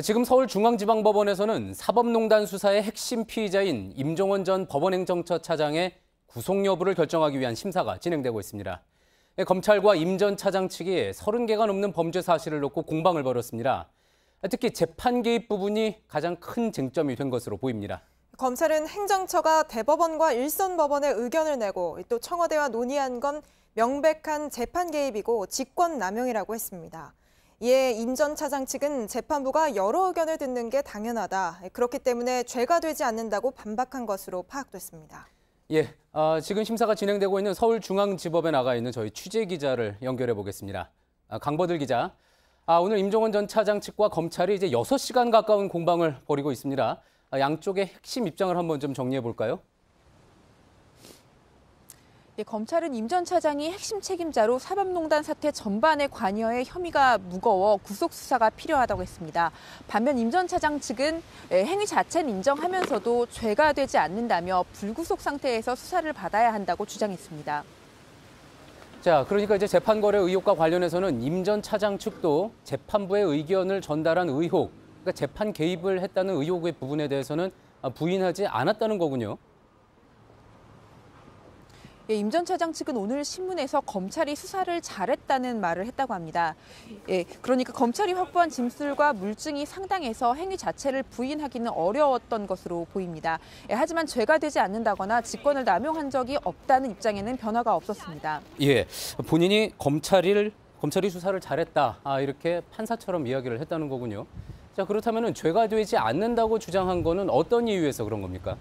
지금 서울중앙지방법원에서는 사법농단 수사의 핵심 피의자인 임종원 전 법원행정처 차장의 구속 여부를 결정하기 위한 심사가 진행되고 있습니다. 검찰과 임 전 차장 측이 30개가 넘는 범죄 사실을 놓고 공방을 벌였습니다. 특히 재판 개입 부분이 가장 큰 쟁점이 된 것으로 보입니다. 검찰은 행정처가 대법원과 일선법원에 의견을 내고 또 청와대와 논의한 건 명백한 재판 개입이고 직권남용이라고 했습니다. 이에 임 전 차장 측은 재판부가 여러 의견을 듣는 게 당연하다. 그렇기 때문에 죄가 되지 않는다고 반박한 것으로 파악됐습니다. 지금 심사가 진행되고 있는 서울중앙지법에 나가 있는 저희 취재기자를 연결해 보겠습니다. 강버들 기자. 오늘 임종원 전 차장 측과 검찰이 이제 6시간 가까운 공방을 벌이고 있습니다. 양쪽의 핵심 입장을 한번 좀 정리해 볼까요? 검찰은 임 전 차장이 핵심 책임자로 사법농단 사태 전반에 관여해 혐의가 무거워 구속 수사가 필요하다고 했습니다. 반면 임 전 차장 측은 행위 자체는 인정하면서도 죄가 되지 않는다며 불구속 상태에서 수사를 받아야 한다고 주장했습니다. 그러니까 이제 재판 거래 의혹과 관련해서는 임 전 차장 측도 재판부의 의견을 전달한 의혹, 그러니까 재판 개입을 했다는 의혹의 부분에 대해서는 부인하지 않았다는 거군요. 임 전 차장 측은 오늘 신문에서 검찰이 수사를 잘했다는 말을 했다고 합니다. 그러니까 검찰이 확보한 진술과 물증이 상당해서 행위 자체를 부인하기는 어려웠던 것으로 보입니다. 하지만 죄가 되지 않는다거나 직권을 남용한 적이 없다는 입장에는 변화가 없었습니다. 본인이 검찰이 수사를 잘했다, 이렇게 판사처럼 이야기를 했다는 거군요. 그렇다면 죄가 되지 않는다고 주장한 거는 어떤 이유에서 그런 겁니까?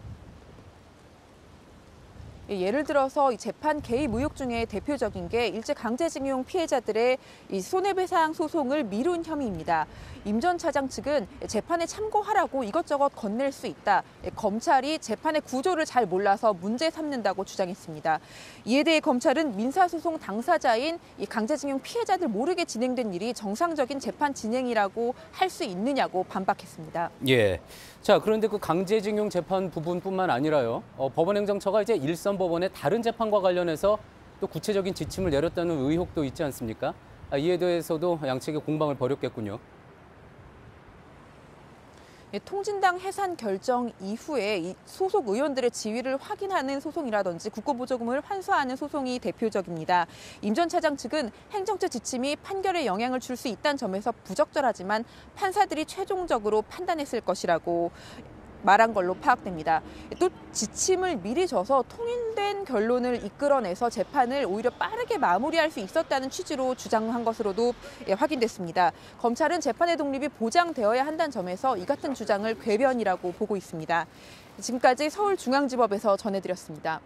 예를 들어서 재판 개입 의혹 중에 대표적인 게 일제 강제징용 피해자들의 손해배상 소송을 미룬 혐의입니다. 임 전 차장 측은 재판에 참고하라고 이것저것 건넬 수 있다. 검찰이 재판의 구조를 잘 몰라서 문제 삼는다고 주장했습니다. 이에 대해 검찰은 민사소송 당사자인 강제징용 피해자들 모르게 진행된 일이 정상적인 재판 진행이라고 할 수 있느냐고 반박했습니다. 그런데 그 강제징용 재판 부분뿐만 아니라요. 법원행정처가 이제 일선법원의 다른 재판과 관련해서 또 구체적인 지침을 내렸다는 의혹도 있지 않습니까? 이에 대해서도 양측이 공방을 벌였겠군요. 통진당 해산 결정 이후에 소속 의원들의 지위를 확인하는 소송이라든지 국고보조금을 환수하는 소송이 대표적입니다. 임 전 차장 측은 행정처 지침이 판결에 영향을 줄 수 있다는 점에서 부적절하지만 판사들이 최종적으로 판단했을 것이라고 말한 걸로 파악됩니다. 또 지침을 미리 줘서 통일된 결론을 이끌어내서 재판을 오히려 빠르게 마무리할 수 있었다는 취지로 주장한 것으로도 확인됐습니다. 검찰은 재판의 독립이 보장되어야 한다는 점에서 이 같은 주장을 궤변이라고 보고 있습니다. 지금까지 서울중앙지법에서 전해드렸습니다.